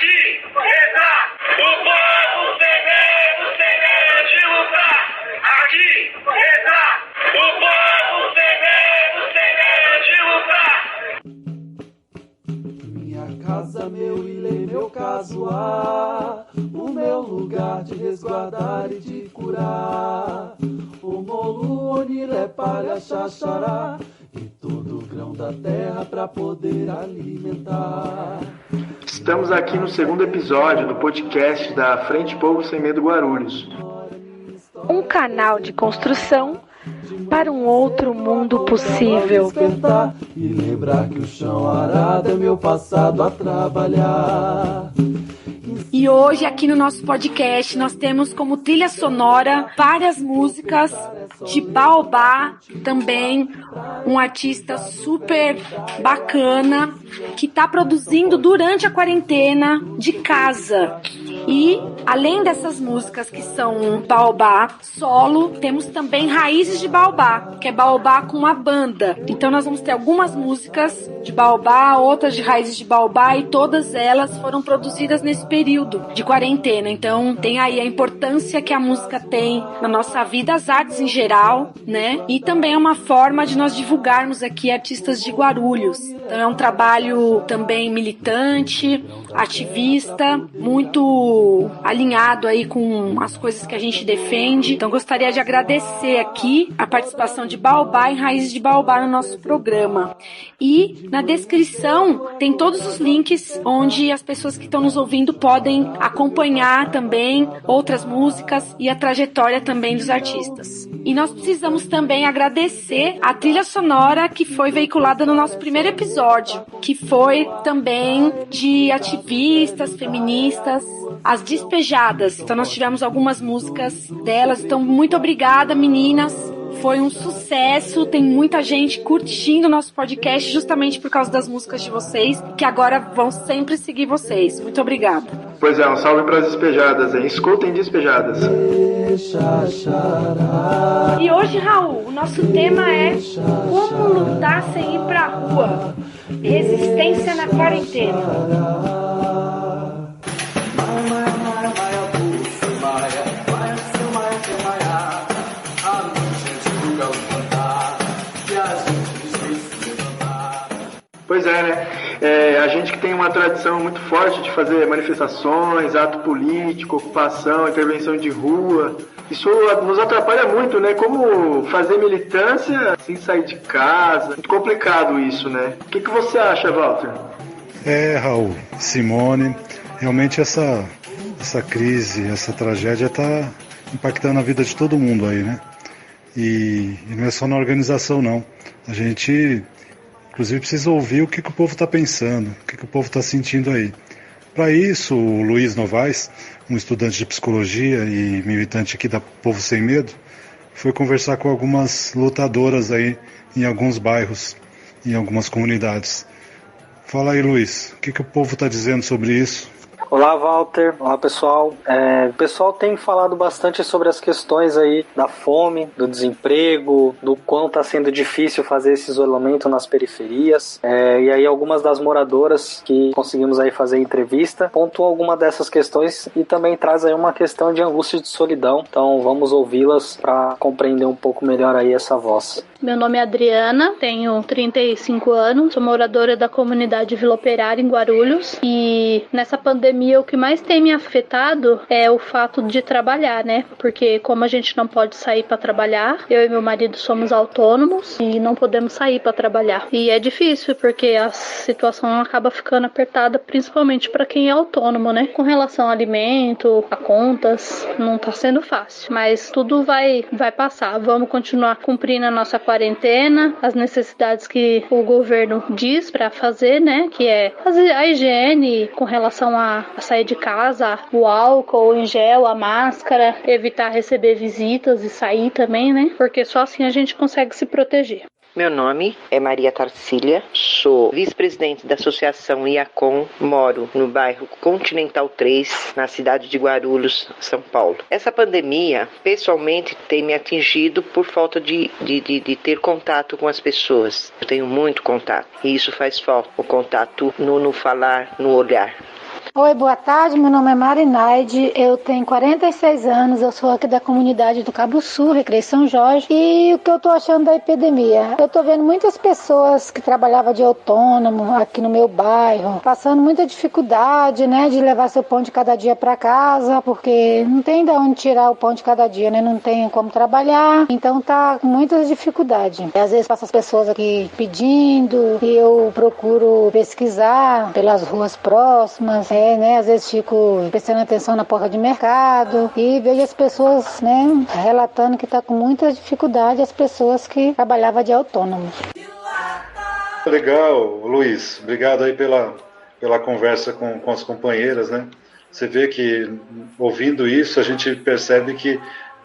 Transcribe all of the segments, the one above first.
Aqui entra o povo sem medo de lutar. Aqui entra o povo sem medo de lutar. Minha casa, meu ilê, meu casuar, o meu lugar de resguardar e de curar. O molu, onilé, palha, xaxará e todo o grão da terra pra poder alimentar. Estamos aqui no segundo episódio do podcast da Frente Povo Sem Medo Guarulhos. Um canal de construção para um outro mundo possível. E lembrar que o chão arado é meu passado a trabalhar. E hoje aqui no nosso podcast nós temos como trilha sonora várias músicas de Baobá, também um artista super bacana que está produzindo durante a quarentena de casa. E além dessas músicas que são Baobá solo, temos também Raízes de Baobá, que é Baobá com uma banda. Então nós vamos ter algumas músicas de Baobá, outras de Raízes de Baobá, e todas elas foram produzidas nesse período de quarentena. Então tem aí a importância que a música tem na nossa vida, as artes em geral, né? E também é uma forma de nós divulgarmos aqui artistas de Guarulhos. Então é um trabalho também militante, ativista, muito alinhado aí com as coisas que a gente defende. Então gostaria de agradecer aqui a participação de Baobá e Raízes de Baobá no nosso programa. E na descrição tem todos os links onde as pessoas que estão nos ouvindo podem acompanhar também outras músicas e a trajetória também dos artistas. E nós precisamos também agradecer a trilha sonora que foi veiculada no nosso primeiro episódio, que foi também de ativistas, feministas, as Despejadas. Então nós tivemos algumas músicas delas. Então muito obrigada, meninas. Foi um sucesso, tem muita gente curtindo o nosso podcast justamente por causa das músicas de vocês, que agora vão sempre seguir vocês. Muito obrigada. Pois é, um salve para as Despejadas, hein? Escutem Despejadas. E hoje, Raul, o nosso tema é como lutar sem ir pra rua. Resistência na quarentena. Pois é, né? A gente que tem uma tradição muito forte de fazer manifestações, ato político, ocupação, intervenção de rua, isso nos atrapalha muito, né? Como fazer militância sem sair de casa, muito complicado isso, né? O que você acha, Walter? Raul, Simone, realmente essa crise, essa tragédia está impactando a vida de todo mundo aí, né? E não é só na organização, não. A gente, inclusive, precisa ouvir o que o povo está pensando, o que o povo está sentindo aí. Para isso, o Luiz Novaes, um estudante de psicologia e militante aqui da Povo Sem Medo, foi conversar com algumas lutadoras aí em alguns bairros, em algumas comunidades. Fala aí, Luiz, o que o povo está dizendo sobre isso? Olá, Walter. Olá, pessoal. O pessoal tem falado bastante sobre as questões aí da fome, do desemprego, do quão está sendo difícil fazer esse isolamento nas periferias. E aí algumas das moradoras que conseguimos aí fazer entrevista pontuam alguma dessas questões e também traz aí uma questão de angústia e de solidão. Então vamos ouvi-las para compreender um pouco melhor aí essa voz. Meu nome é Adriana, tenho 35 anos, sou moradora da comunidade Vila Operária em Guarulhos, e nessa pandemia o que mais tem me afetado é o fato de trabalhar, né? Porque como a gente não pode sair para trabalhar, eu e meu marido somos autônomos e não podemos sair para trabalhar. E é difícil porque a situação acaba ficando apertada, principalmente para quem é autônomo, né? Com relação ao alimento, a contas, não tá sendo fácil, mas tudo vai passar. Vamos continuar cumprindo a nossa quarentena, as necessidades que o governo diz para fazer, né? Que é fazer a higiene com relação a sair de casa, o álcool em gel, a máscara, evitar receber visitas e sair também, né? Porque só assim a gente consegue se proteger. Meu nome é Maria Tarcília, sou vice-presidente da Associação IACOM, moro no bairro Continental 3, na cidade de Guarulhos, São Paulo. Essa pandemia, pessoalmente, tem me atingido por falta de ter contato com as pessoas. Eu tenho muito contato e isso faz falta, o contato no falar, no olhar. Oi, boa tarde, meu nome é Marinaide, eu tenho 46 anos, eu sou aqui da comunidade do Cabo Sul, Recreio São Jorge, e o que eu tô achando da epidemia? Eu tô vendo muitas pessoas que trabalhavam de autônomo aqui no meu bairro, passando muita dificuldade, né, de levar seu pão de cada dia para casa, porque não tem de onde tirar o pão de cada dia, né, não tem como trabalhar, então tá com muita dificuldade. E às vezes passa as pessoas aqui pedindo, e eu procuro pesquisar pelas ruas próximas, né? Às vezes fico prestando atenção na porta de mercado e vejo as pessoas, né, relatando que está com muita dificuldade, as pessoas que trabalhavam de autônomo. Legal, Luiz. Obrigado aí pela conversa com as companheiras, né? Você vê que, ouvindo isso, a gente percebe que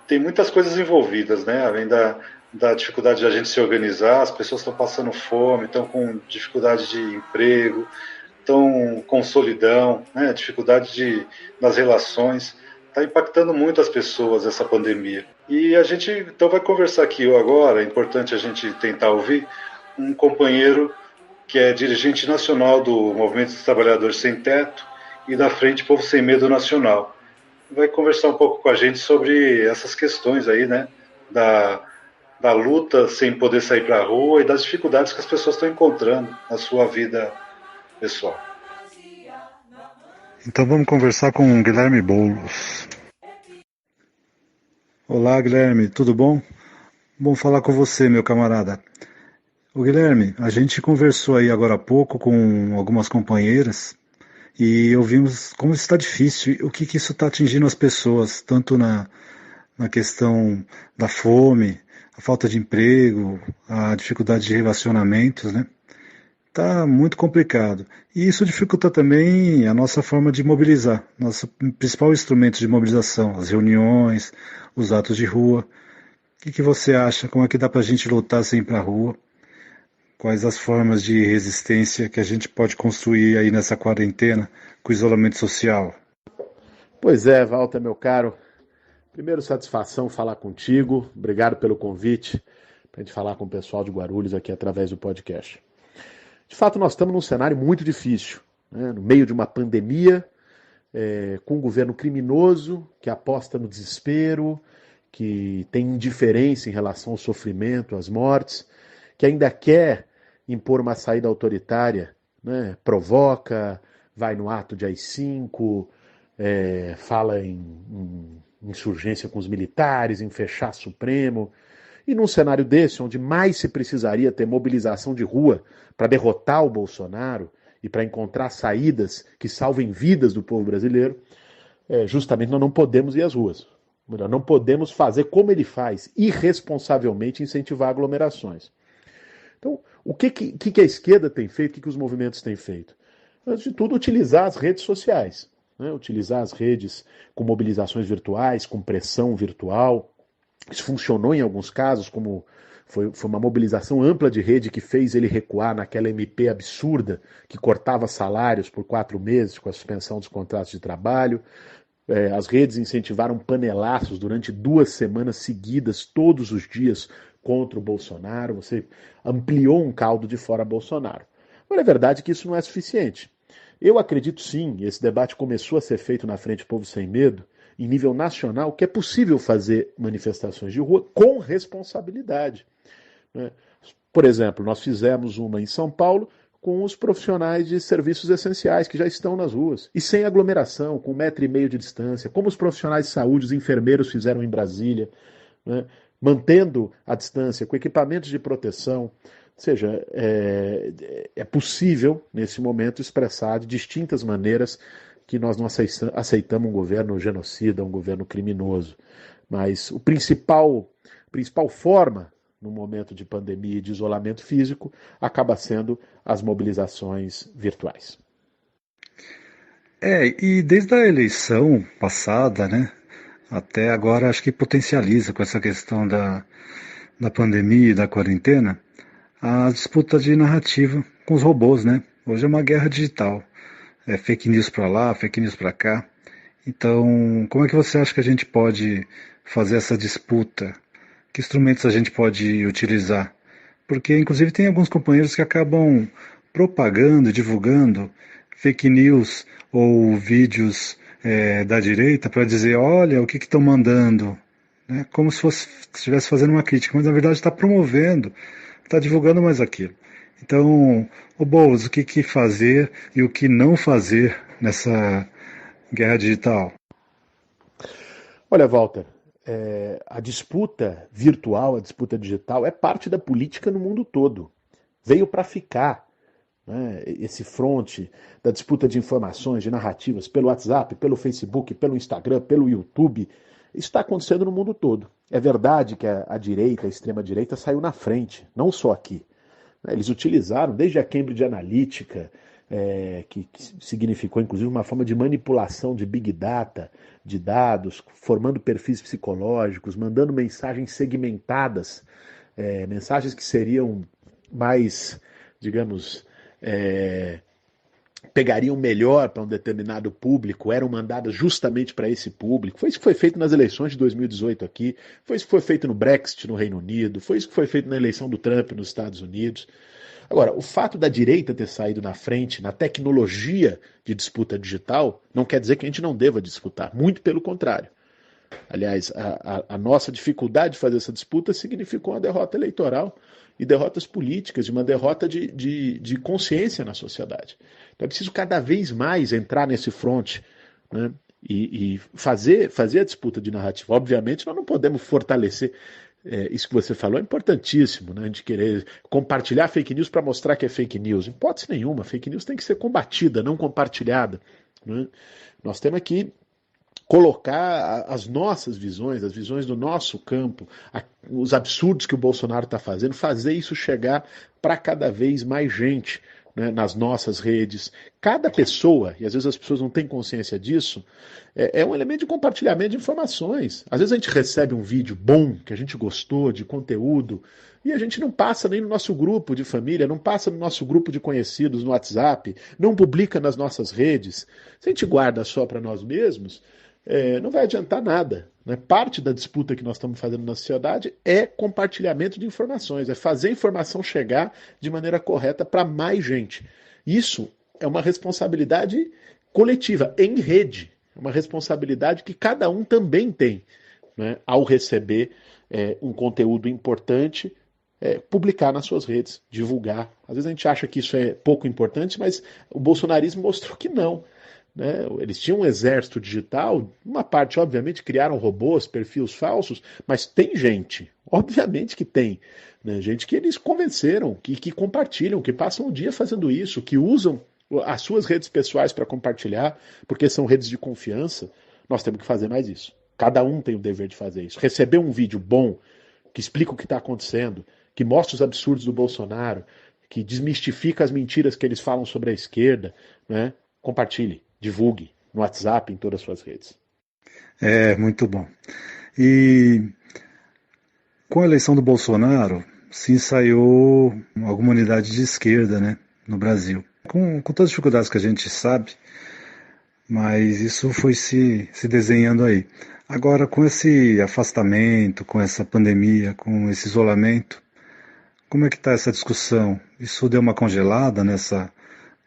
tem muitas coisas envolvidas, né? Além da dificuldade de a gente se organizar, as pessoas estão passando fome, estão com dificuldade de emprego, estão com solidão, né? Dificuldade nas relações. Está impactando muito as pessoas essa pandemia. E a gente então vai conversar aqui agora, é importante a gente tentar ouvir um companheiro que é dirigente nacional do Movimento dos Trabalhadores Sem Teto e da Frente Povo Sem Medo Nacional. Vai conversar um pouco com a gente sobre essas questões aí, né, da luta sem poder sair para a rua e das dificuldades que as pessoas estão encontrando na sua vida pessoal. Então vamos conversar com o Guilherme Boulos. Olá, Guilherme, tudo bom? Bom falar com você, meu camarada. Ô Guilherme, a gente conversou aí agora há pouco com algumas companheiras e ouvimos como está difícil, o que isso está atingindo as pessoas, tanto na questão da fome, a falta de emprego, a dificuldade de relacionamentos, né? Está muito complicado. E isso dificulta também a nossa forma de mobilizar, nosso principal instrumento de mobilização, as reuniões, os atos de rua. O que você acha? Como é que dá para a gente lutar sem ir para a rua? Quais as formas de resistência que a gente pode construir aí nessa quarentena com o isolamento social? Pois é, Walter, meu caro. Primeiro, satisfação falar contigo. Obrigado pelo convite para a gente falar com o pessoal de Guarulhos aqui através do podcast. De fato, nós estamos num cenário muito difícil, né? No meio de uma pandemia, com um governo criminoso que aposta no desespero, que tem indiferença em relação ao sofrimento, às mortes, que ainda quer impor uma saída autoritária, né? Provoca, vai no ato de AI-5, fala em insurgência com os militares, em fechar Supremo. E num cenário desse, onde mais se precisaria ter mobilização de rua para derrotar o Bolsonaro e para encontrar saídas que salvem vidas do povo brasileiro, justamente nós não podemos ir às ruas. Nós não podemos fazer como ele faz, irresponsavelmente incentivar aglomerações. Então, o que a esquerda tem feito, o que os movimentos têm feito? Antes de tudo, utilizar as redes sociais, né? Utilizar as redes com mobilizações virtuais, com pressão virtual. Isso funcionou em alguns casos, como foi uma mobilização ampla de rede que fez ele recuar naquela MP absurda que cortava salários por 4 meses com a suspensão dos contratos de trabalho. As redes incentivaram panelaços durante 2 semanas seguidas, todos os dias, contra o Bolsonaro. Você ampliou um caldo de fora Bolsonaro. Mas é verdade que isso não é suficiente. Eu acredito sim, e esse debate começou a ser feito na Frente Povo Sem Medo, em nível nacional, que é possível fazer manifestações de rua com responsabilidade, né? Por exemplo, nós fizemos uma em São Paulo com os profissionais de serviços essenciais que já estão nas ruas, e sem aglomeração, com 1,5 metro de distância, como os profissionais de saúde, os enfermeiros fizeram em Brasília, né? Mantendo a distância, com equipamentos de proteção. Ou seja, é possível, nesse momento, expressar de distintas maneiras que nós não aceitamos um governo genocida, um governo criminoso. Mas a principal forma, no momento de pandemia e de isolamento físico, acaba sendo as mobilizações virtuais. E desde a eleição passada, né, até agora, acho que potencializa com essa questão da pandemia e da quarentena, a disputa de narrativa com os robôs, né? Hoje é uma guerra digital. É fake news para lá, fake news para cá. Então, como é que você acha que a gente pode fazer essa disputa? Que instrumentos a gente pode utilizar? Porque, inclusive, tem alguns companheiros que acabam propagando, divulgando fake news ou vídeos da direita para dizer, olha, o que estão mandando, né? Como se estivesse fazendo uma crítica, mas na verdade está promovendo, está divulgando mais aquilo. Então, Boulos, o que fazer e o que não fazer nessa guerra digital? Olha, Walter, a disputa virtual, a disputa digital é parte da política no mundo todo. Veio para ficar, né? Esse fronte da disputa de informações, de narrativas, pelo WhatsApp, pelo Facebook, pelo Instagram, pelo YouTube, isso está acontecendo no mundo todo. É verdade que a direita, a extrema-direita, saiu na frente, não só aqui. Eles utilizaram, desde a Cambridge Analytica, que significou inclusive uma forma de manipulação de Big Data, de dados, formando perfis psicológicos, mandando mensagens segmentadas, mensagens que seriam mais, digamos, pegariam melhor para um determinado público, eram mandadas justamente para esse público. Foi isso que foi feito nas eleições de 2018 aqui, foi isso que foi feito no Brexit no Reino Unido, foi isso que foi feito na eleição do Trump nos Estados Unidos. Agora, o fato da direita ter saído na frente na tecnologia de disputa digital não quer dizer que a gente não deva disputar, muito pelo contrário. Aliás, a nossa dificuldade de fazer essa disputa significou uma derrota eleitoral e derrotas políticas, de uma derrota de consciência na sociedade. Então é preciso cada vez mais entrar nesse fronte, né, e fazer a disputa de narrativa. Obviamente, nós não podemos fortalecer. Isso que você falou é importantíssimo, né, de querer compartilhar fake news para mostrar que é fake news. Em hipótese nenhuma, fake news tem que ser combatida, não compartilhada, né? Nós temos que colocar as nossas visões, as visões do nosso campo, os absurdos que o Bolsonaro está fazendo, fazer isso chegar para cada vez mais gente, né, nas nossas redes. Cada pessoa, e às vezes as pessoas não têm consciência disso, é um elemento de compartilhamento de informações. Às vezes a gente recebe um vídeo bom, que a gente gostou, de conteúdo, e a gente não passa nem no nosso grupo de família, não passa no nosso grupo de conhecidos no WhatsApp, não publica nas nossas redes. Se a gente guarda só para nós mesmos, não vai adiantar nada, né? Parte da disputa que nós estamos fazendo na sociedade é compartilhamento de informações, é fazer a informação chegar de maneira correta para mais gente. Isso é uma responsabilidade coletiva, em rede, é uma responsabilidade que cada um também tem, né? Ao receber um conteúdo importante, publicar nas suas redes, divulgar. Às vezes a gente acha que isso é pouco importante, mas o bolsonarismo mostrou que não. Né? Eles tinham um exército digital, uma parte, obviamente, criaram robôs, perfis falsos, mas tem gente, obviamente que tem, né? Gente que eles convenceram, que compartilham, que passam o dia fazendo isso, que usam as suas redes pessoais para compartilhar, porque são redes de confiança. Nós temos que fazer mais isso. Cada um tem o dever de fazer isso. Receber um vídeo bom, que explica o que está acontecendo, que mostra os absurdos do Bolsonaro, que desmistifica as mentiras que eles falam sobre a esquerda, né? Compartilhe. Divulgue no WhatsApp, em todas as suas redes. Muito bom. E com a eleição do Bolsonaro, se ensaiou alguma unidade de esquerda, né, no Brasil. Com todas as dificuldades que a gente sabe, mas isso foi se desenhando aí. Agora, com esse afastamento, com essa pandemia, com esse isolamento, como é que está essa discussão? Isso deu uma congelada nessa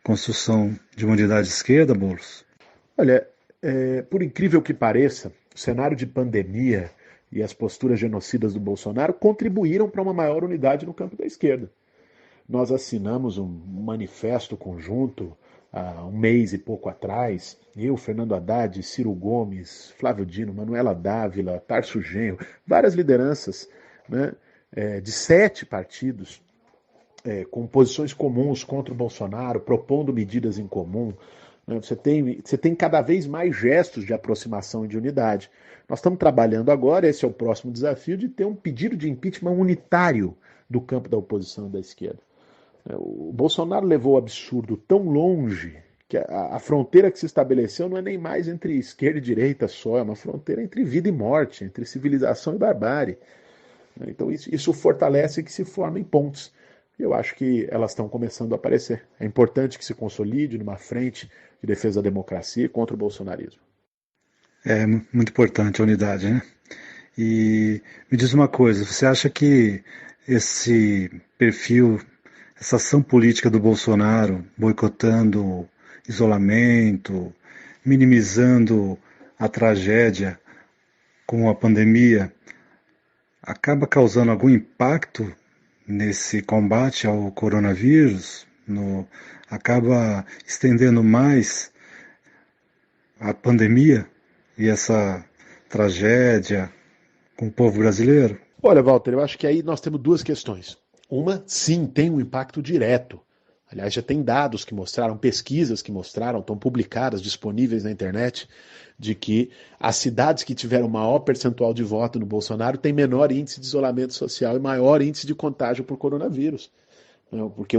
construção de uma unidade de esquerda, Boulos? Olha, por incrível que pareça, o cenário de pandemia e as posturas genocidas do Bolsonaro contribuíram para uma maior unidade no campo da esquerda. Nós assinamos um manifesto conjunto há um mês e pouco atrás, eu, Fernando Haddad, Ciro Gomes, Flávio Dino, Manuela Dávila, Tarso Genro, várias lideranças, né, de 7 partidos, com posições comuns contra o Bolsonaro, propondo medidas em comum. Né? Você tem cada vez mais gestos de aproximação e de unidade. Nós estamos trabalhando agora, esse é o próximo desafio, de ter um pedido de impeachment unitário do campo da oposição e da esquerda. O Bolsonaro levou o absurdo tão longe que a fronteira que se estabeleceu não é nem mais entre esquerda e direita só, é uma fronteira entre vida e morte, entre civilização e barbárie. Então isso fortalece que se formem pontes. Eu acho que elas estão começando a aparecer. É importante que se consolide numa frente de defesa da democracia contra o bolsonarismo. É muito importante a unidade, né? E me diz uma coisa, você acha que esse perfil, essa ação política do Bolsonaro, boicotando isolamento, minimizando a tragédia com a pandemia, acaba causando algum impacto nesse combate ao coronavírus? Acaba estendendo mais a pandemia e essa tragédia com o povo brasileiro? Olha, Walter, eu acho que aí nós temos duas questões. Uma, sim, tem um impacto direto. Aliás, já tem dados que mostraram, pesquisas que mostraram, estão publicadas, disponíveis na internet, de que as cidades que tiveram maior percentual de voto no Bolsonaro têm menor índice de isolamento social e maior índice de contágio por coronavírus. Porque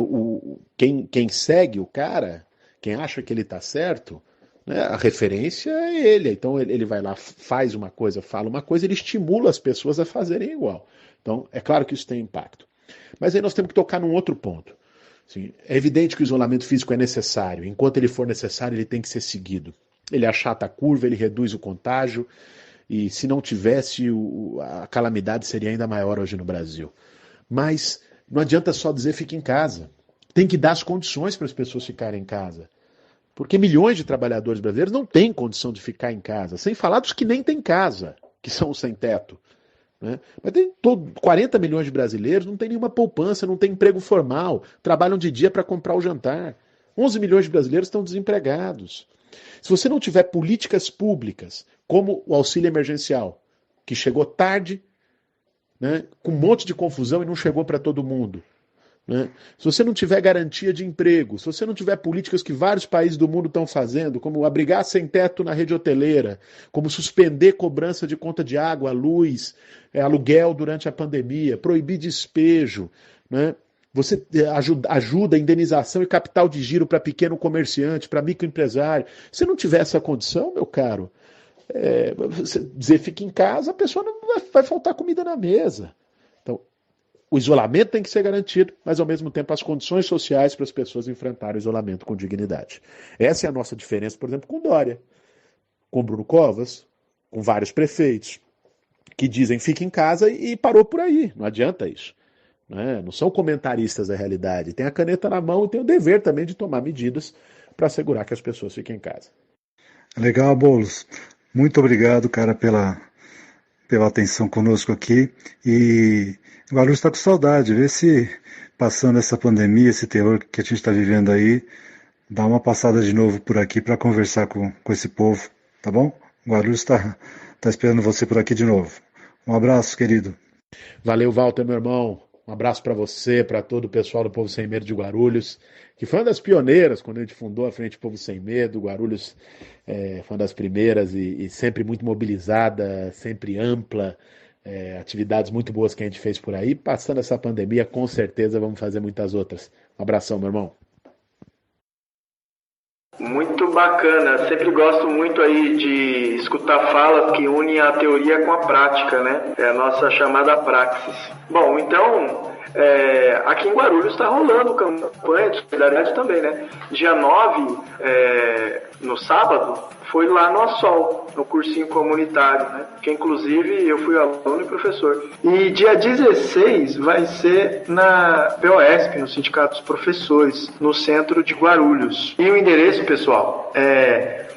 quem segue o cara, quem acha que ele está certo, né, a referência é ele. Então ele vai lá, faz uma coisa, fala uma coisa, ele estimula as pessoas a fazerem igual. Então é claro que isso tem impacto. Mas aí nós temos que tocar num outro ponto. Assim, é evidente que o isolamento físico é necessário. Enquanto ele for necessário, ele tem que ser seguido. Ele achata a curva, ele reduz o contágio, e se não tivesse, a calamidade seria ainda maior hoje no Brasil. Mas não adianta só dizer fique em casa. Tem que dar as condições para as pessoas ficarem em casa. Porque milhões de trabalhadores brasileiros não têm condição de ficar em casa. Sem falar dos que nem têm casa, que são os sem teto. Né? Mas tem 40 milhões de brasileiros, não tem nenhuma poupança, não tem emprego formal, trabalham de dia para comprar o jantar. 11 milhões de brasileiros estão desempregados. Se você não tiver políticas públicas, como o auxílio emergencial, que chegou tarde, né, com um monte de confusão e não chegou para todo mundo, né? Se você não tiver garantia de emprego, se você não tiver políticas que vários países do mundo estão fazendo, como abrigar sem teto na rede hoteleira, como suspender cobrança de conta de água, luz, aluguel durante a pandemia, proibir despejo, né? Você ajuda, indenização e capital de giro para pequeno comerciante, para microempresário. Se não tiver essa condição, meu caro, você dizer fique em casa, a pessoa não vai faltar comida na mesa. Então, o isolamento tem que ser garantido, mas ao mesmo tempo as condições sociais para as pessoas enfrentarem o isolamento com dignidade. Essa é a nossa diferença, por exemplo, com Dória, com Bruno Covas, com vários prefeitos, que dizem fique em casa e parou por aí. Não adianta isso. Não são comentaristas da realidade. Tem a caneta na mão e tem o dever também de tomar medidas para assegurar que as pessoas fiquem em casa. Legal, Boulos. Muito obrigado, cara, pela atenção conosco aqui. E Guarulhos está com saudade. Vê se, passando essa pandemia, esse terror que a gente está vivendo aí, dá uma passada de novo por aqui para conversar com esse povo, tá bom? Guarulhos está esperando você por aqui de novo. Um abraço, querido. Valeu, Walter, meu irmão. Um abraço para você, para todo o pessoal do Povo Sem Medo de Guarulhos, que foi uma das pioneiras quando a gente fundou a Frente Povo Sem Medo. Guarulhos foi uma das primeiras e sempre muito mobilizada, sempre ampla, atividades muito boas que a gente fez por aí. Passando essa pandemia, com certeza vamos fazer muitas outras. Um abração, meu irmão. Muito bacana, sempre gosto muito aí de escutar falas que unem a teoria com a prática, né? É a nossa chamada praxis. Bom, então, aqui em Guarulhos está rolando campanha de solidariedade também, né? Dia 9, no sábado, foi lá no Assol, no cursinho comunitário, né? Que inclusive eu fui aluno e professor. E dia 16 vai ser na POSP, no Sindicato dos Professores, no centro de Guarulhos. E o endereço, pessoal, é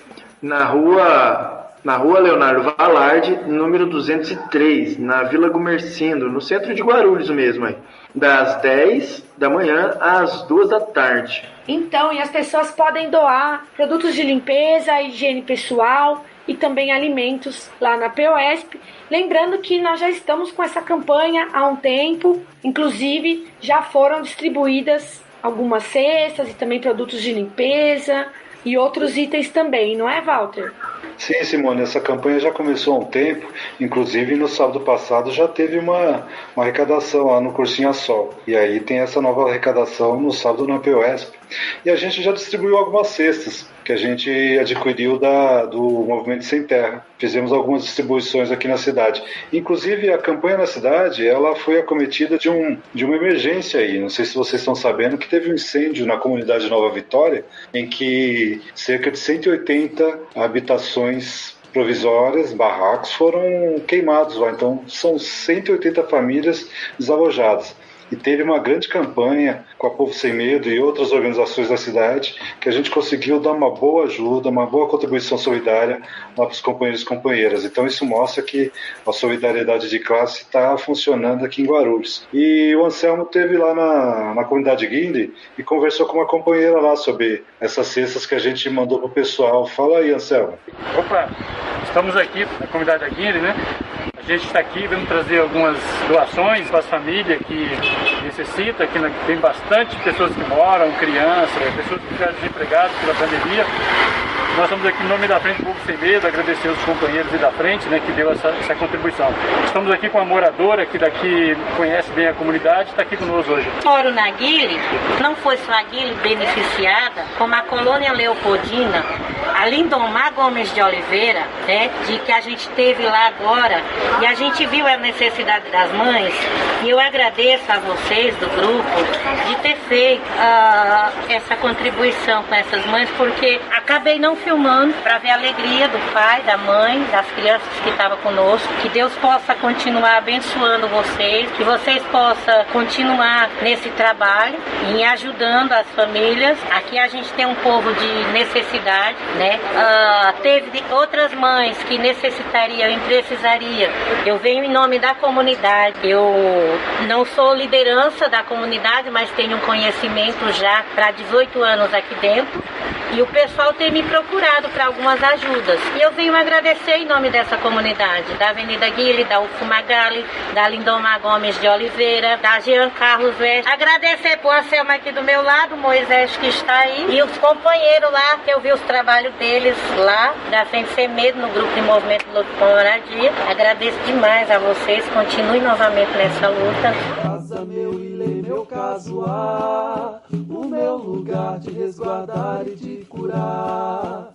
na rua Leonardo Valarde, número 203, na Vila Gumercindo, no centro de Guarulhos mesmo, aí, das 10 da manhã às 2 da tarde. Então, e as pessoas podem doar produtos de limpeza, higiene pessoal e também alimentos lá na POSP. Lembrando que nós já estamos com essa campanha há um tempo, inclusive já foram distribuídas algumas cestas e também produtos de limpeza e outros itens também, não é, Walter? Sim, Simone, essa campanha já começou há um tempo, inclusive no sábado passado já teve uma arrecadação lá no Cursinho Assol, e aí tem essa nova arrecadação no sábado na POSP, e a gente já distribuiu algumas cestas que a gente adquiriu do Movimento Sem Terra. Fizemos algumas distribuições aqui na cidade. Inclusive, a campanha na cidade, ela foi acometida de uma emergência aí. Não sei se vocês estão sabendo que teve um incêndio na comunidade Nova Vitória, em que cerca de 180 habitações provisórias, barracos, foram queimados lá. Então, são 180 famílias desalojadas. E teve uma grande campanha com a Povo Sem Medo e outras organizações da cidade que a gente conseguiu dar uma boa ajuda, uma boa contribuição solidária lá para os companheiros e companheiras. Então isso mostra que a solidariedade de classe está funcionando aqui em Guarulhos. E o Anselmo esteve lá na comunidade Guindy e conversou com uma companheira lá sobre essas cestas que a gente mandou para o pessoal. Fala aí, Anselmo. Opa, estamos aqui na comunidade da Guindy, né? A gente está aqui, vamos trazer algumas doações para as famílias que necessitam, aqui tem bastante pessoas que moram, crianças, pessoas que ficaram desempregadas pela pandemia. Nós estamos aqui em nome da Frente Povo Sem Medo, agradecer os companheiros e da frente, né, que deu essa contribuição. Estamos aqui com a moradora que daqui conhece bem a comunidade, está aqui conosco hoje. Moro na Guile, não foi só a Guile beneficiada, como a colônia Leopoldina, a Lindomar Gomes de Oliveira, né, de que a gente teve lá agora, e a gente viu a necessidade das mães, e eu agradeço a vocês do grupo de ter feito essa contribuição com essas mães, porque acabei não filmando para ver a alegria do pai, da mãe, das crianças que estavam conosco. Que Deus possa continuar abençoando vocês, que vocês possam continuar nesse trabalho e ajudando as famílias. Aqui a gente tem um povo de necessidade, né? Teve outras mães que necessitariam e precisariam. Eu venho em nome da comunidade. Eu não sou liderança da comunidade, mas tenho um conhecimento já para 18 anos aqui dentro. E o pessoal tem me procurado para algumas ajudas. E eu venho agradecer em nome dessa comunidade, da Avenida Guile, da Ufumagalli, da Lindomar Gomes de Oliveira, da Jean Carlos Veste. Agradecer por Anselmo aqui do meu lado, Moisés que está aí, e os companheiros lá, que eu vi os trabalhos deles lá, da Frente Sem Medo, no grupo de movimento Luta com Moradia. Agradeço demais a vocês, continuem novamente nessa luta. Casa meu ilê, meu casuar, o meu lugar de resguardar e de curar.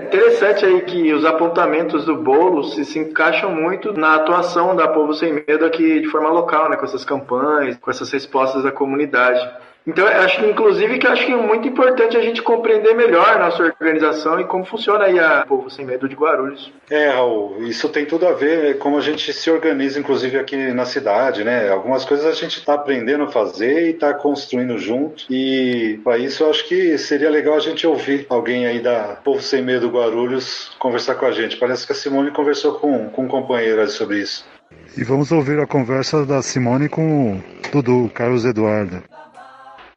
Interessante aí que os apontamentos do Boulos se encaixam muito na atuação da Povo Sem Medo aqui de forma local, né, com essas campanhas, com essas respostas da comunidade. Então, eu acho que é muito importante a gente compreender melhor a nossa organização e como funciona aí a Povo Sem Medo de Guarulhos. Raul, isso tem tudo a ver com como a gente se organiza, inclusive aqui na cidade, né? Algumas coisas a gente está aprendendo a fazer e está construindo junto. E para isso eu acho que seria legal a gente ouvir alguém aí da Povo Sem Medo Guarulhos conversar com a gente. Parece que a Simone conversou com um companheiro sobre isso. E vamos ouvir a conversa da Simone com o Dudu, Carlos Eduardo.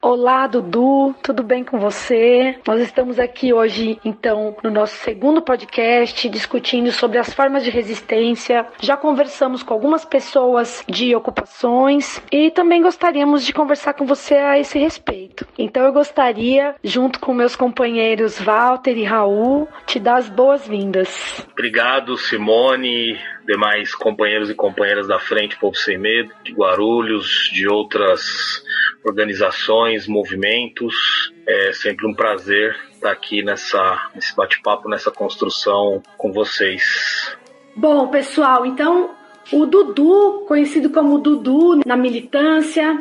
Olá, Dudu, tudo bem com você? Nós estamos aqui hoje, então, no nosso segundo podcast, discutindo sobre as formas de resistência. Já conversamos com algumas pessoas de ocupações e também gostaríamos de conversar com você a esse respeito. Então, eu gostaria, junto com meus companheiros Walter e Raul, te dar as boas-vindas. Obrigado, Simone, demais companheiros e companheiras da Frente Povo Sem Medo, de Guarulhos, de outras organizações, movimentos. É sempre um prazer estar aqui nesse bate-papo, nessa construção com vocês. Bom, pessoal, então o Dudu, conhecido como Dudu na militância,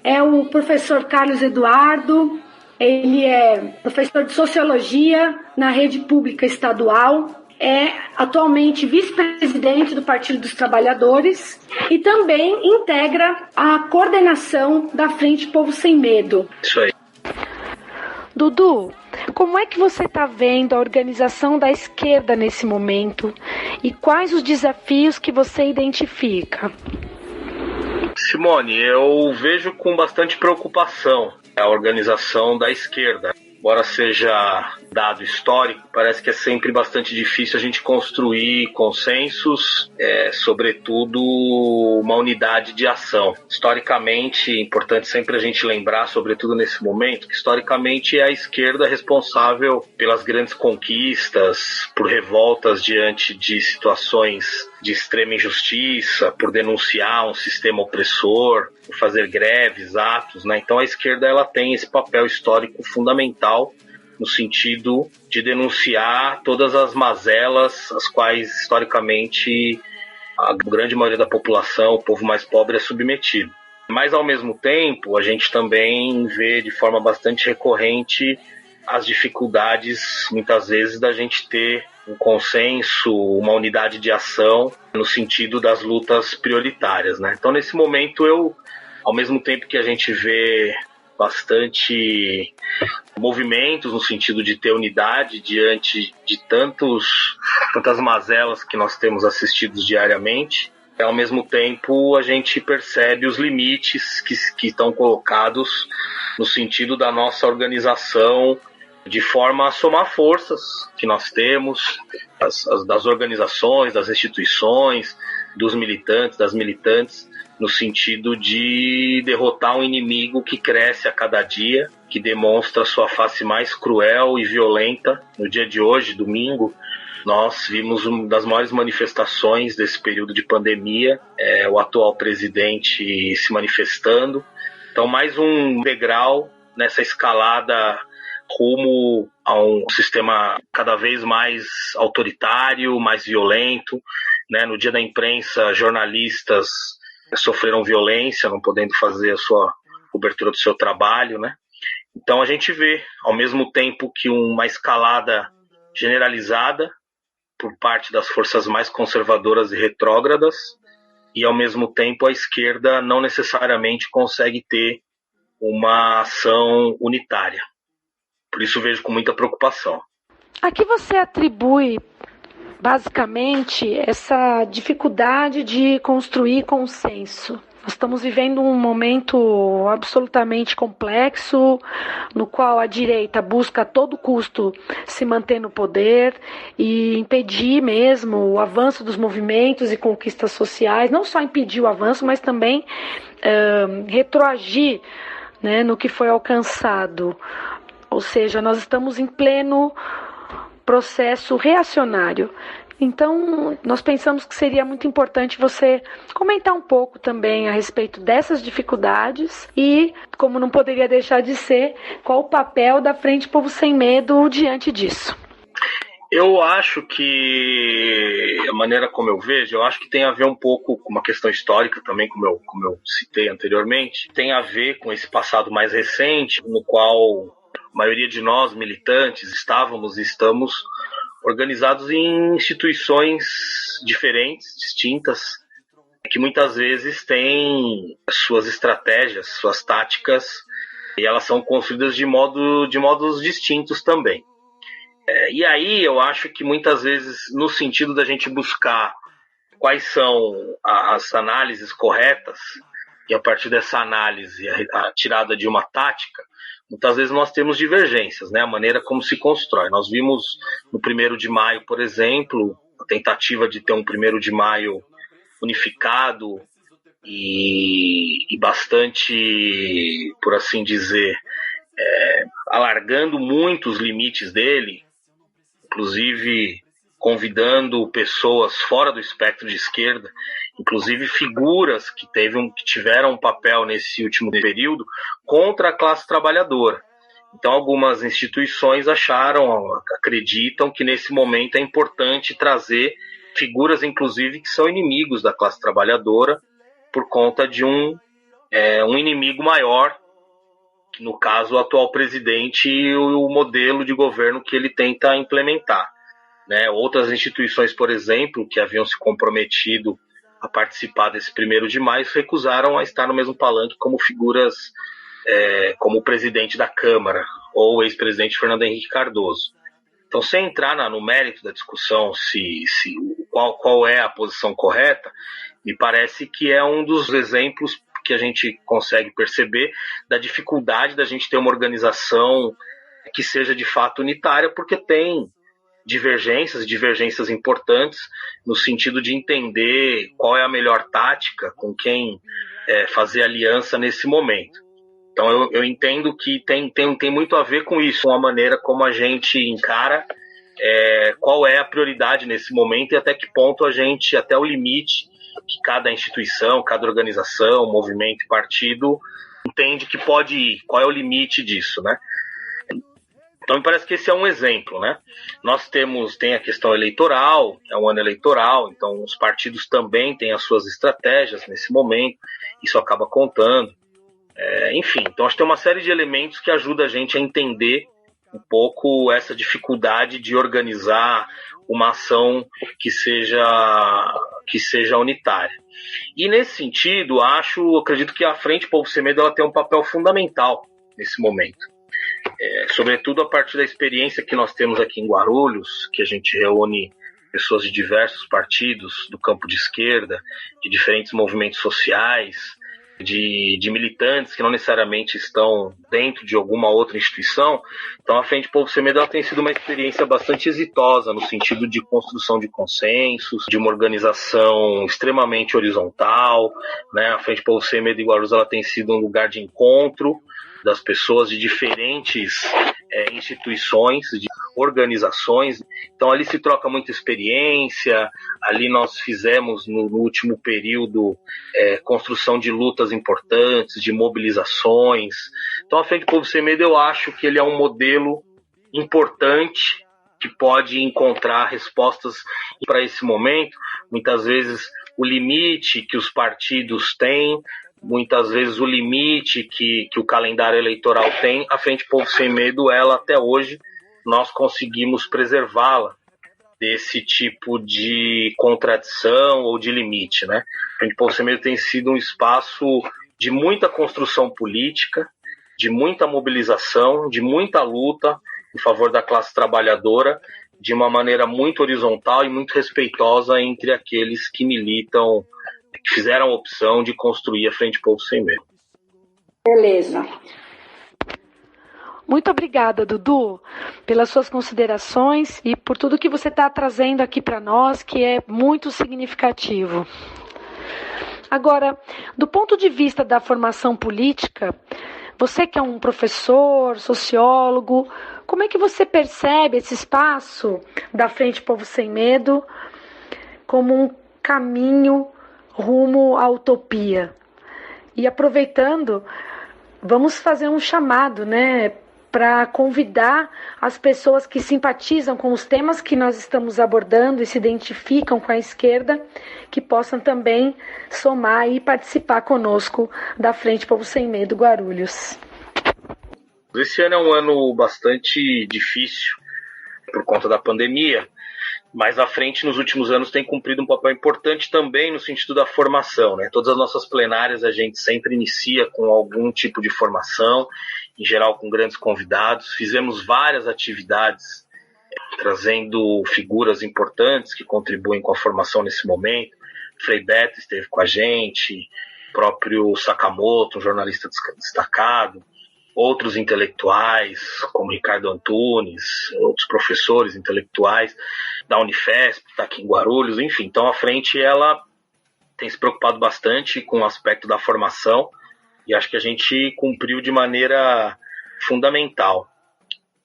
é o professor Carlos Eduardo. Ele é professor de Sociologia na rede pública estadual. É atualmente vice-presidente do Partido dos Trabalhadores e também integra a coordenação da Frente Povo Sem Medo. Isso aí. Dudu, como é que você está vendo a organização da esquerda nesse momento e quais os desafios que você identifica? Simone, eu vejo com bastante preocupação a organização da esquerda. Embora seja dado histórico, parece que é sempre bastante difícil a gente construir consensos, sobretudo uma unidade de ação. Historicamente, é importante sempre a gente lembrar, sobretudo nesse momento, que historicamente é a esquerda responsável pelas grandes conquistas, por revoltas diante de situações de extrema injustiça, por denunciar um sistema opressor, por fazer greves, atos, né? Então a esquerda ela tem esse papel histórico fundamental no sentido de denunciar todas as mazelas às quais historicamente a grande maioria da população, o povo mais pobre, é submetido. Mas ao mesmo tempo a gente também vê de forma bastante recorrente as dificuldades, muitas vezes, da gente ter um consenso, uma unidade de ação no sentido das lutas prioritárias, né? Então, nesse momento, ao mesmo tempo que a gente vê bastante movimentos no sentido de ter unidade diante de tantas mazelas que nós temos assistido diariamente, ao mesmo tempo a gente percebe os limites que estão colocados no sentido da nossa organização, de forma a somar forças que nós temos, das organizações, das instituições, dos militantes, das militantes, no sentido de derrotar um inimigo que cresce a cada dia, que demonstra sua face mais cruel e violenta. No dia de hoje, domingo, nós vimos uma das maiores manifestações desse período de pandemia, o atual presidente se manifestando. Então, mais um degrau nessa escalada rumo a um sistema cada vez mais autoritário, mais violento, né? No dia da imprensa, jornalistas sofreram violência, não podendo fazer a sua cobertura do seu trabalho, né? Então a gente vê, ao mesmo tempo que uma escalada generalizada por parte das forças mais conservadoras e retrógradas, e ao mesmo tempo a esquerda não necessariamente consegue ter uma ação unitária. Por isso vejo com muita preocupação. A que você atribui, basicamente, essa dificuldade de construir consenso? Nós estamos vivendo um momento absolutamente complexo, no qual a direita busca a todo custo se manter no poder e impedir mesmo o avanço dos movimentos e conquistas sociais, não só impedir o avanço, mas também retroagir, né, no que foi alcançado. Ou seja, nós estamos em pleno processo reacionário. Então, nós pensamos que seria muito importante você comentar um pouco também a respeito dessas dificuldades e, como não poderia deixar de ser, qual o papel da Frente Povo Sem Medo diante disso. Eu acho que, a maneira como eu vejo, eu acho que tem a ver um pouco com uma questão histórica também, como eu citei anteriormente, tem a ver com esse passado mais recente, no qual a maioria de nós, militantes, estávamos e estamos organizados em instituições diferentes, distintas, que muitas vezes têm suas estratégias, suas táticas, e elas são construídas de modos distintos também. E aí eu acho que muitas vezes, no sentido da gente buscar quais são as análises corretas, e a partir dessa análise, a tirada de uma tática, muitas vezes nós temos divergências, né? A maneira como se constrói. Nós vimos no 1º de maio, por exemplo, a tentativa de ter um 1º de maio unificado e bastante, por assim dizer, alargando muito os limites dele, inclusive convidando pessoas fora do espectro de esquerda, inclusive figuras que tiveram um papel nesse último período contra a classe trabalhadora. Então algumas instituições acreditam que nesse momento é importante trazer figuras, inclusive, que são inimigos da classe trabalhadora por conta de um inimigo maior, no caso o atual presidente e o modelo de governo que ele tenta implementar, né? Outras instituições, por exemplo, que haviam se comprometido a participar desse 1º de maio, recusaram a estar no mesmo palanque como figuras como o presidente da Câmara ou o ex-presidente Fernando Henrique Cardoso. Então, sem entrar no mérito da discussão qual é a posição correta, me parece que é um dos exemplos que a gente consegue perceber da dificuldade da gente ter uma organização que seja de fato unitária, porque tem divergências importantes no sentido de entender qual é a melhor tática, com quem fazer aliança nesse momento. Então eu entendo que tem muito a ver com isso, com a maneira como a gente encara qual é a prioridade nesse momento e até que ponto até o limite que cada instituição, cada organização, movimento e partido entende que pode ir, qual é o limite disso, né? Então me parece que esse é um exemplo, né? Nós tem a questão eleitoral, é um ano eleitoral, então os partidos também têm as suas estratégias nesse momento, isso acaba contando. Enfim, então acho que tem uma série de elementos que ajudam a gente a entender um pouco essa dificuldade de organizar uma ação que seja unitária. E nesse sentido, acredito que a Frente Povo Sem Medo ela tem um papel fundamental nesse momento. Sobretudo a partir da experiência que nós temos aqui em Guarulhos, que a gente reúne pessoas de diversos partidos, do campo de esquerda, de diferentes movimentos sociais, de militantes que não necessariamente estão dentro de alguma outra instituição. Então a Frente Povo Sem Medo ela tem sido uma experiência bastante exitosa no sentido de construção de consensos, de uma organização extremamente horizontal, né? A Frente Povo Sem Medo de Guarulhos ela tem sido um lugar de encontro das pessoas de diferentes instituições, de organizações. Então ali se troca muita experiência, ali nós fizemos no último período construção de lutas importantes, de mobilizações. Então a Frente Povo Sem Medo eu acho que ele é um modelo importante que pode encontrar respostas para esse momento. Muitas vezes o limite que os partidos têm, muitas vezes o limite que o calendário eleitoral tem, a Frente Povo Sem Medo, ela até hoje, nós conseguimos preservá-la desse tipo de contradição ou de limite, né? A Frente Povo Sem Medo tem sido um espaço de muita construção política, de muita mobilização, de muita luta em favor da classe trabalhadora, de uma maneira muito horizontal e muito respeitosa entre aqueles que militam, que fizeram a opção de construir a Frente Povo Sem Medo. Beleza. Muito obrigada, Dudu, pelas suas considerações e por tudo que você está trazendo aqui para nós, que é muito significativo. Agora, do ponto de vista da formação política, você que é um professor, sociólogo, como é que você percebe esse espaço da Frente Povo Sem Medo como um caminho rumo à utopia? E aproveitando, vamos fazer um chamado, né, para convidar as pessoas que simpatizam com os temas que nós estamos abordando e se identificam com a esquerda, que possam também somar e participar conosco da Frente Povo Sem Medo Guarulhos. Esse ano é um ano bastante difícil por conta da pandemia, mas a Frente nos últimos anos tem cumprido um papel importante também no sentido da formação, né? Todas as nossas plenárias a gente sempre inicia com algum tipo de formação, em geral com grandes convidados. Fizemos várias atividades trazendo figuras importantes que contribuem com a formação nesse momento. Frei Beto esteve com a gente, o próprio Sakamoto, um jornalista destacado, outros intelectuais, como Ricardo Antunes, outros professores intelectuais da Unifesp, está aqui em Guarulhos, enfim. Então a Frente ela tem se preocupado bastante com o aspecto da formação e acho que a gente cumpriu de maneira fundamental.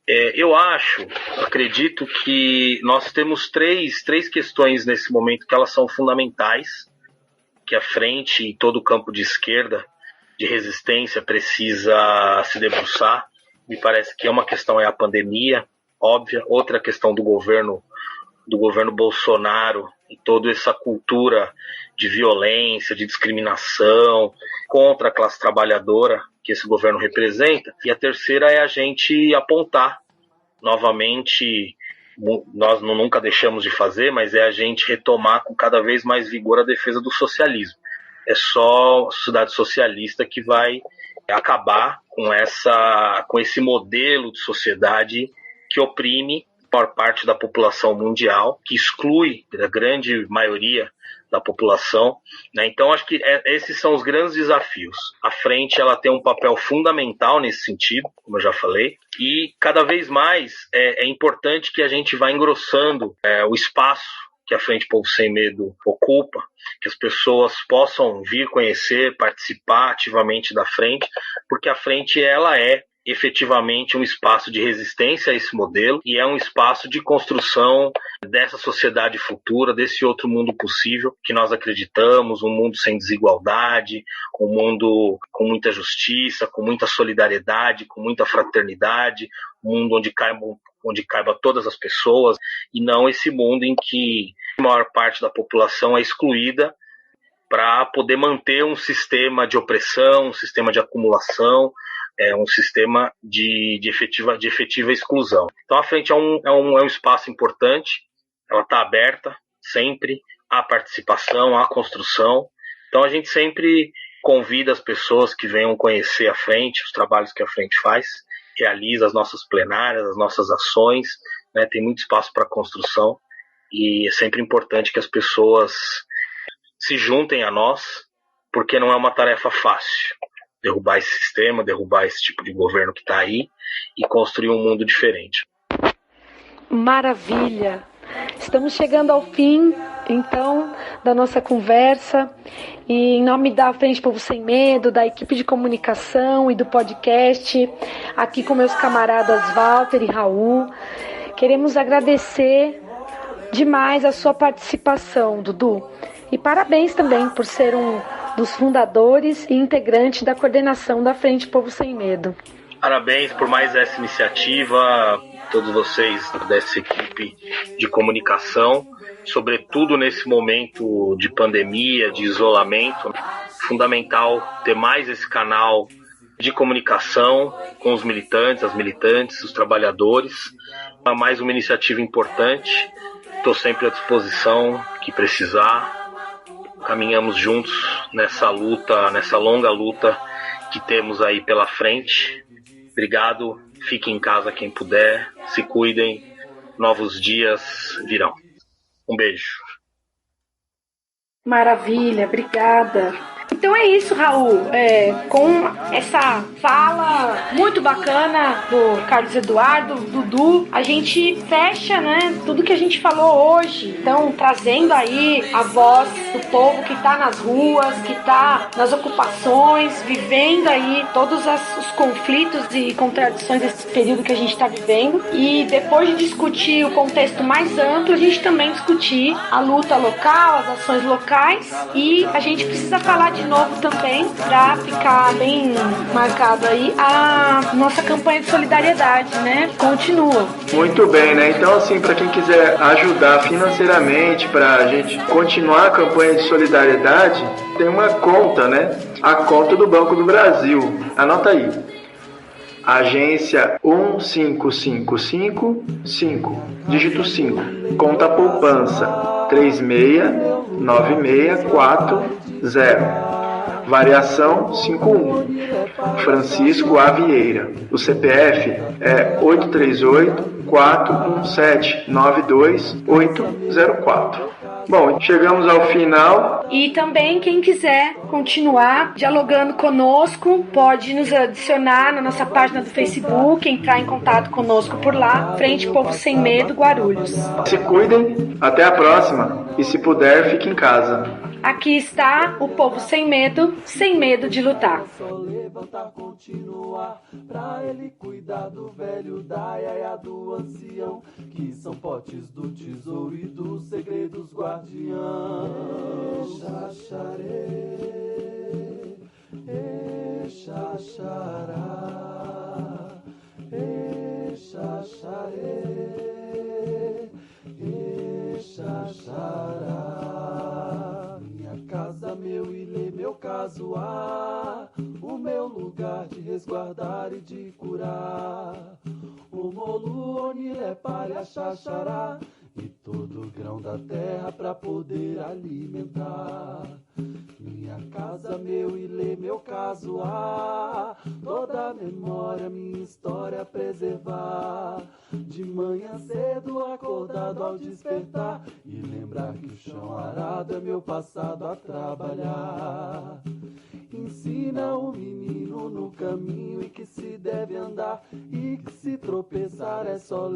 Eu acredito que nós temos três questões nesse momento que elas são fundamentais, que a Frente e todo o campo de esquerda de resistência precisa se debruçar. Me parece que uma questão é a pandemia, óbvia. Outra questão do governo Bolsonaro e toda essa cultura de violência, de discriminação contra a classe trabalhadora que esse governo representa. E a terceira é a gente apontar novamente, nós nunca deixamos de fazer, mas é a gente retomar com cada vez mais vigor a defesa do socialismo. É só a sociedade socialista que vai acabar com esse modelo de sociedade que oprime por parte da população mundial, que exclui a grande maioria da população, né? Então acho que esses são os grandes desafios. A Frente ela tem um papel fundamental nesse sentido, como eu já falei, e cada vez mais é importante que a gente vá engrossando o espaço que a Frente Povo Sem Medo ocupa, que as pessoas possam vir conhecer, participar ativamente da Frente, porque a Frente ela é efetivamente um espaço de resistência a esse modelo e é um espaço de construção dessa sociedade futura, desse outro mundo possível que nós acreditamos, um mundo sem desigualdade, um mundo com muita justiça, com muita solidariedade, com muita fraternidade, um mundo onde caiba todas as pessoas e não esse mundo em que a maior parte da população é excluída para poder manter um sistema de opressão, um sistema de acumulação, é um sistema de efetiva exclusão. Então a frente é um espaço importante, ela está aberta sempre à participação, à construção. Então a gente sempre convida as pessoas que venham conhecer a frente, os trabalhos que a frente faz, realiza as nossas plenárias, as nossas ações, né? Tem muito espaço para construção e é sempre importante que as pessoas se juntem a nós, porque não é uma tarefa fácil derrubar esse sistema, derrubar esse tipo de governo que está aí e construir um mundo diferente. Maravilha! Estamos chegando ao fim, então, da nossa conversa. E em nome da Frente Povo Sem Medo, da equipe de comunicação e do podcast, aqui com meus camaradas Walter e Raul, queremos agradecer demais a sua participação, Dudu. E parabéns também por ser um dos fundadores e integrante da coordenação da Frente Povo Sem Medo. Parabéns por mais essa iniciativa, todos vocês dessa equipe de comunicação, sobretudo nesse momento de pandemia, de isolamento. Fundamental ter mais esse canal de comunicação com os militantes, as militantes, os trabalhadores. Mais uma iniciativa importante. Estou sempre à disposição que precisar. Caminhamos juntos nessa luta, nessa longa luta que temos aí pela frente. Obrigado, fiquem em casa quem puder, se cuidem, novos dias virão. Um beijo. Maravilha, obrigada. Então é isso, Raul. Com essa fala muito bacana do Carlos Eduardo, Dudu, a gente fecha, né, tudo que a gente falou hoje. Então, trazendo aí a voz do povo que está nas ruas, que está nas ocupações, vivendo aí todos os conflitos e contradições desse período que a gente está vivendo. E depois de discutir o contexto mais amplo, a gente também discutir a luta local, as ações locais. E a gente precisa falar de novo também, para ficar bem marcado aí, a nossa campanha de solidariedade, né? Continua. Muito bem, né? Então, assim, para quem quiser ajudar financeiramente para a gente continuar a campanha de solidariedade, tem uma conta, né? A conta do Banco do Brasil. Anota aí. Agência 15555, dígito 5. Conta poupança 3696440. Variação 51. Francisco A. Vieira. O CPF é 838-417-92804. Bom, chegamos ao final. E também quem quiser continuar dialogando conosco, pode nos adicionar na nossa página do Facebook, entrar em contato conosco por lá, Frente Povo Sem Medo, Guarulhos. Se cuidem, até a próxima. E se puder, fique em casa. Aqui está o povo sem medo de lutar. Só levantar, continuar, pra ele cuidar do velho, da iaia, do ancião, que são potes do tesouro e dos segredos guardiãos. Xaxarê, xaxará, xaxarê, xaxará. Minha casa, meu ilê, meu casuar, o meu lugar de resguardar e de curar. O molu, onilé, palha, xaxará, e todo grão da terra pra poder alimentar. Minha casa, meu ilê, meu casuar, toda memória, minha história preservar. De manhã cedo acordado ao despertar, e lembrar que o chão arado é meu passado a trabalhar. Ensina o menino no caminho e que se deve andar, e que se tropeçar é só